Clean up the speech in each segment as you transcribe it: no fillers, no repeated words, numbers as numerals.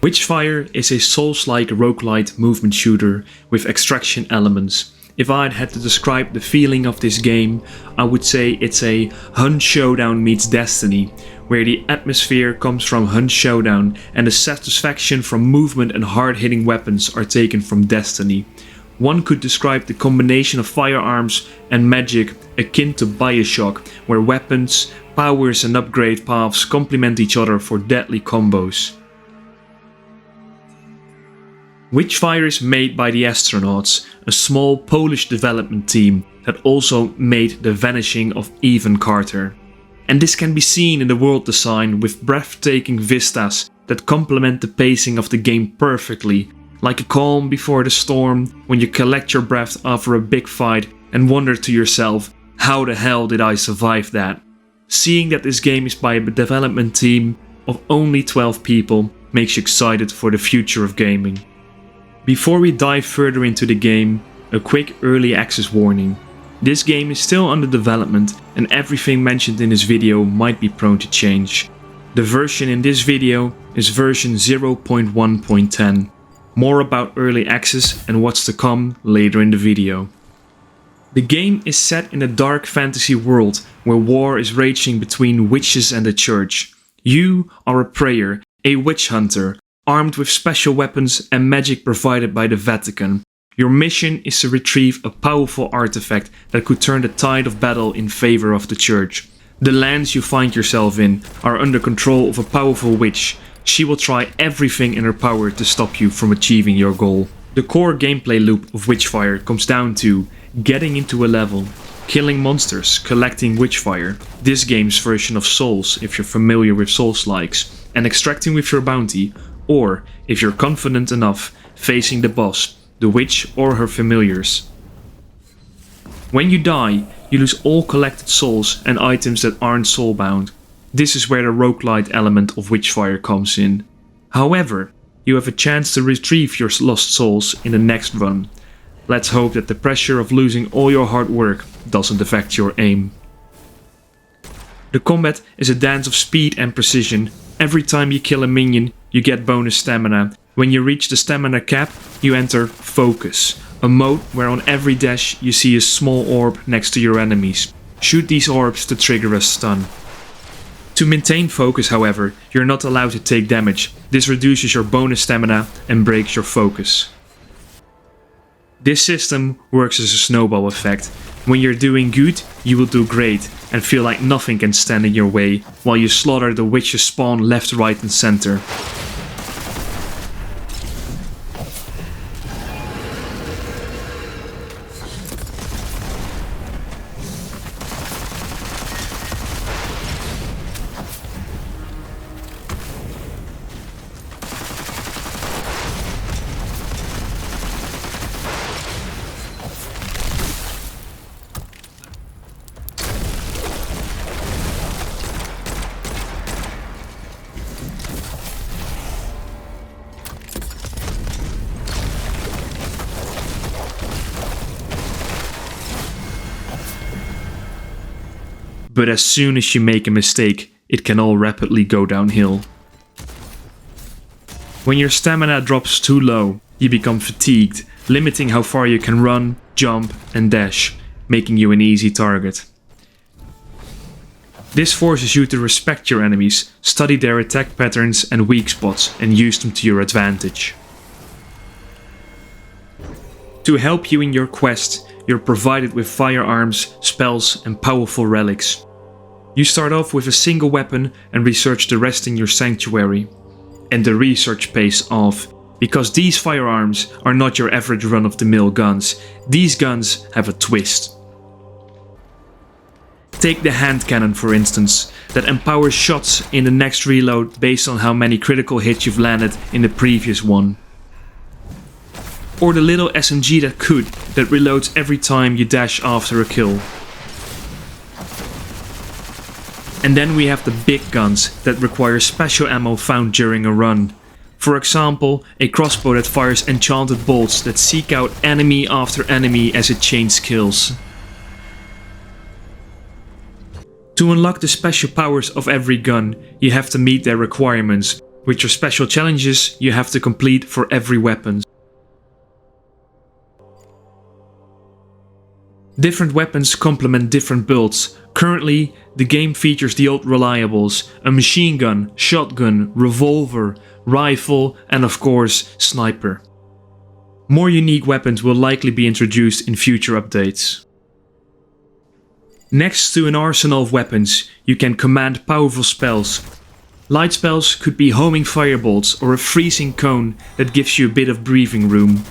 Witchfire is a Souls-like roguelite movement shooter with extraction elements. If I'd had to describe the feeling of this game, I would say it's a Hunt Showdown meets Destiny, where the atmosphere comes from Hunt Showdown and the satisfaction from movement and hard-hitting weapons are taken from Destiny. One could describe the combination of firearms and magic akin to Bioshock, where weapons, powers and upgrade paths complement each other for deadly combos. Witchfire is made by the Astronauts, a small Polish development team that also made The Vanishing of Ethan Carter. And this can be seen in the world design with breathtaking vistas that complement the pacing of the game perfectly, like a calm before the storm when you collect your breath after a big fight and wonder to yourself, how the hell did I survive that? Seeing that this game is by a development team of only 12 people makes you excited for the future of gaming. Before we dive further into the game, a quick early access warning. This game is still under development and everything mentioned in this video might be prone to change. The version in this video is version 0.1.10. More about early access and what's to come later in the video. The game is set in a dark fantasy world where war is raging between witches and the church. You are a prayer, a witch hunter, armed with special weapons and magic provided by the Vatican. Your mission is to retrieve a powerful artifact that could turn the tide of battle in favor of the church. The lands you find yourself in are under control of a powerful witch. She will try everything in her power to stop you from achieving your goal. The core gameplay loop of Witchfire comes down to getting into a level, killing monsters, collecting Witchfire, this game's version of Souls if you're familiar with Souls-likes, and extracting with your bounty, or, if you're confident enough, facing the boss, the witch or her familiars. When you die, you lose all collected souls and items that aren't soulbound. This is where the roguelite element of Witchfire comes in. However, you have a chance to retrieve your lost souls in the next run. Let's hope that the pressure of losing all your hard work doesn't affect your aim. The combat is a dance of speed and precision. Every time you kill a minion, you get bonus stamina. When you reach the stamina cap, you enter Focus, a mode where on every dash you see a small orb next to your enemies. Shoot these orbs to trigger a stun. To maintain focus, however, you're not allowed to take damage. This reduces your bonus stamina and breaks your focus. This system works as a snowball effect. When you're doing good, you will do great and feel like nothing can stand in your way while you slaughter the witches spawn left, right and center. But as soon as you make a mistake, it can all rapidly go downhill. When your stamina drops too low, you become fatigued, limiting how far you can run, jump and dash, making you an easy target. This forces you to respect your enemies, study their attack patterns and weak spots and use them to your advantage. To help you in your quest, you're provided with firearms, spells and powerful relics. You start off with a single weapon and research the rest in your sanctuary. And the research pays off, because these firearms are not your average run-of-the-mill guns. These guns have a twist. Take the hand cannon for instance, that empowers shots in the next reload based on how many critical hits you've landed in the previous one. Or the little SMG that reloads every time you dash after a kill. And then we have the big guns that require special ammo found during a run. For example, a crossbow that fires enchanted bolts that seek out enemy after enemy as it chains kills. To unlock the special powers of every gun, you have to meet their requirements, which are special challenges you have to complete for every weapon. Different weapons complement different builds. Currently, the game features the old reliables, a machine gun, shotgun, revolver, rifle, and of course, sniper. More unique weapons will likely be introduced in future updates. Next to an arsenal of weapons, you can command powerful spells. Light spells could be homing firebolts or a freezing cone that gives you a bit of breathing room.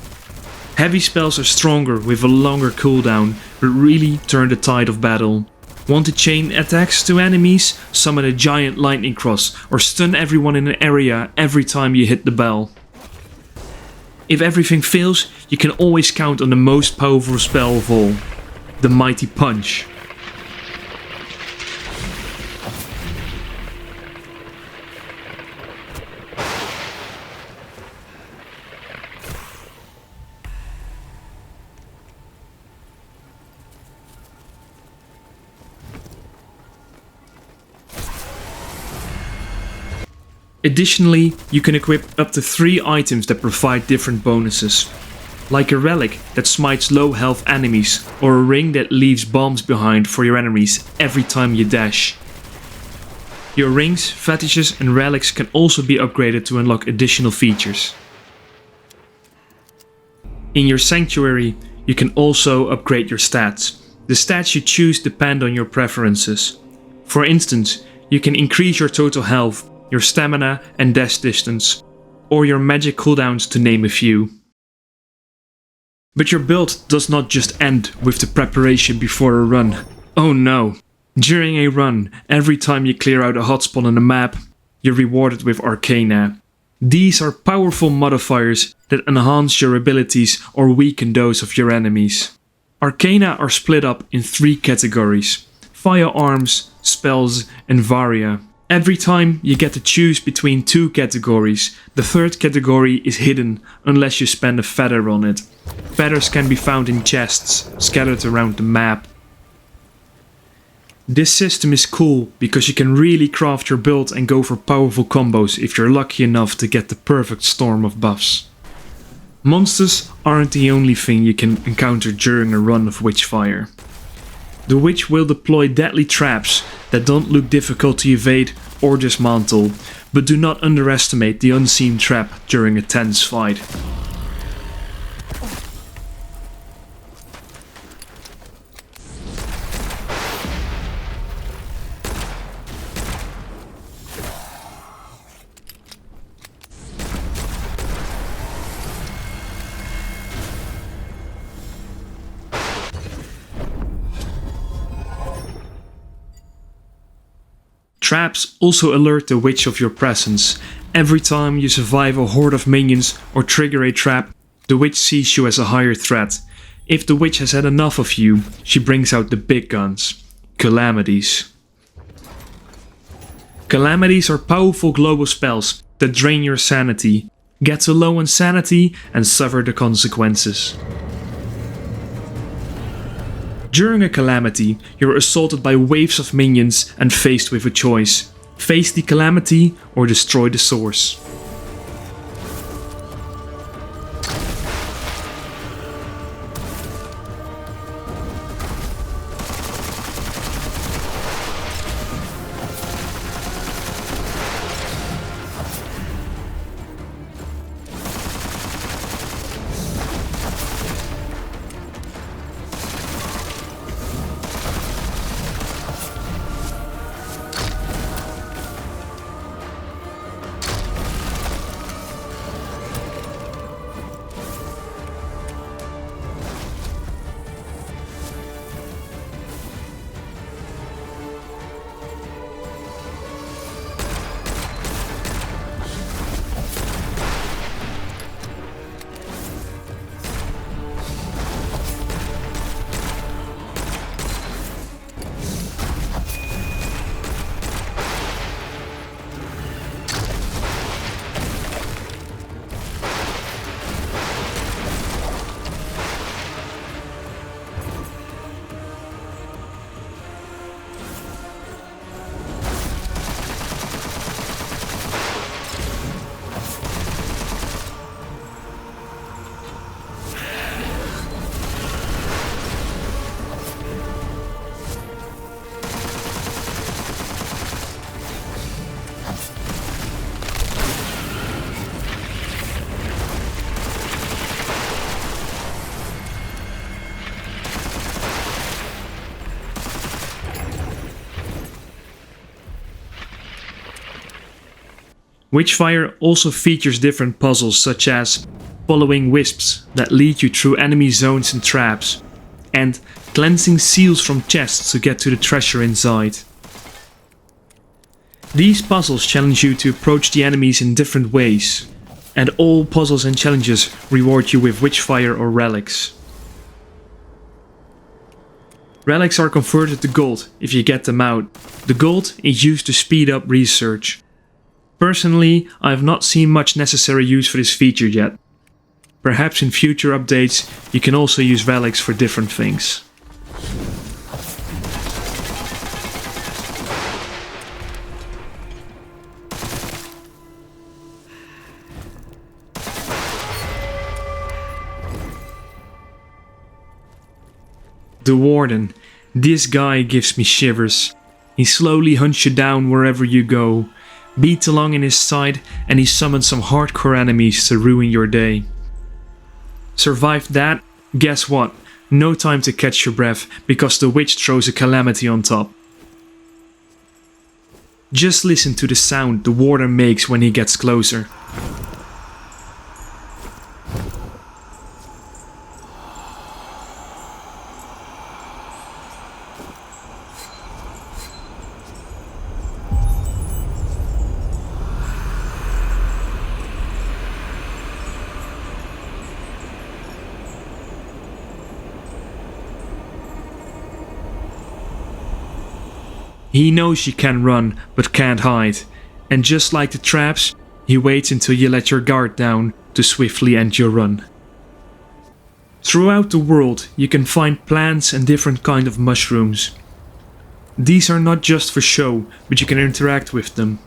Heavy spells are stronger with a longer cooldown, but really turn the tide of battle. Want to chain attacks to enemies? Summon a giant lightning cross or stun everyone in an area every time you hit the bell. If everything fails, you can always count on the most powerful spell of all, the Mighty Punch. Additionally, you can equip up to 3 items that provide different bonuses, like a relic that smites low health enemies, or a ring that leaves bombs behind for your enemies every time you dash. Your rings, fetishes and relics can also be upgraded to unlock additional features. In your sanctuary, you can also upgrade your stats. The stats you choose depend on your preferences. For instance, you can increase your total health, your stamina and dash distance, or your magic cooldowns to name a few. But your build does not just end with the preparation before a run. Oh no! During a run, every time you clear out a hotspot on the map, you're rewarded with Arcana. These are powerful modifiers that enhance your abilities or weaken those of your enemies. Arcana are split up in 3 categories: firearms, spells and varia. Every time you get to choose between 2 categories. The 3rd category is hidden unless you spend a feather on it. Feathers can be found in chests scattered around the map. This system is cool because you can really craft your build and go for powerful combos if you're lucky enough to get the perfect storm of buffs. Monsters aren't the only thing you can encounter during a run of Witchfire. The witch will deploy deadly traps that don't look difficult to evade or dismantle, but do not underestimate the unseen trap during a tense fight. Traps also alert the witch of your presence. Every time you survive a horde of minions or trigger a trap, the witch sees you as a higher threat. If the witch has had enough of you, she brings out the big guns, calamities. Calamities are powerful global spells that drain your sanity. Get to low on sanity and suffer the consequences. During a calamity, you're assaulted by waves of minions and faced with a choice. Face the calamity or destroy the source. Witchfire also features different puzzles such as following wisps that lead you through enemy zones and traps, and cleansing seals from chests to get to the treasure inside. These puzzles challenge you to approach the enemies in different ways, and all puzzles and challenges reward you with Witchfire or relics. Relics are converted to gold if you get them out. The gold is used to speed up research. Personally, I have not seen much necessary use for this feature yet. Perhaps in future updates you can also use relics for different things. The Warden. This guy gives me shivers. He slowly hunts you down wherever you go, beats along in his side, and he summons some hardcore enemies to ruin your day. Survive that? Guess what? No time to catch your breath, because the witch throws a calamity on top. Just listen to the sound the Warden makes when he gets closer. He knows you can run, but can't hide, and just like the traps, he waits until you let your guard down to swiftly end your run. Throughout the world you can find plants and different kind of mushrooms. These are not just for show, but you can interact with them.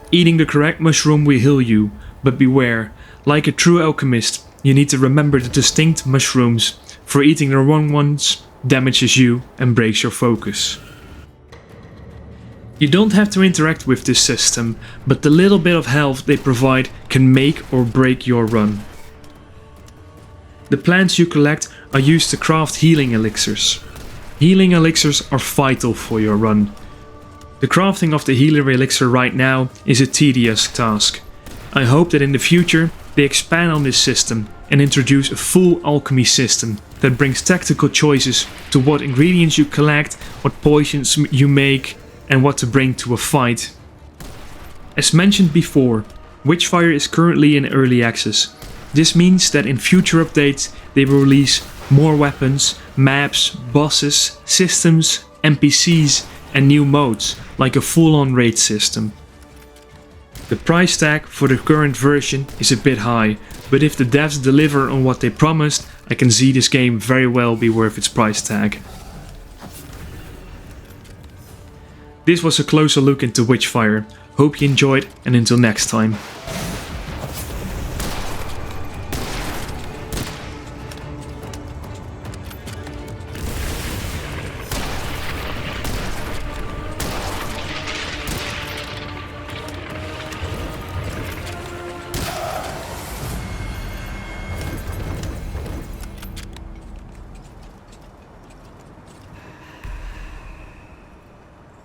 Eating the correct mushroom will heal you, but beware, like a true alchemist, you need to remember the distinct mushrooms, for eating the wrong ones damages you and breaks your focus. You don't have to interact with this system, but the little bit of health they provide can make or break your run. The plants you collect are used to craft healing elixirs. Healing elixirs are vital for your run. The crafting of the healer elixir right now is a tedious task. I hope that in the future they expand on this system and introduce a full alchemy system that brings tactical choices to what ingredients you collect, what potions you make, and what to bring to a fight. As mentioned before, Witchfire is currently in early access. This means that in future updates they will release more weapons, maps, bosses, systems, NPCs and new modes, like a full-on raid system. The price tag for the current version is a bit high, but if the devs deliver on what they promised, I can see this game very well be worth its price tag. This was a closer look into Witchfire. Hope you enjoyed, and until next time.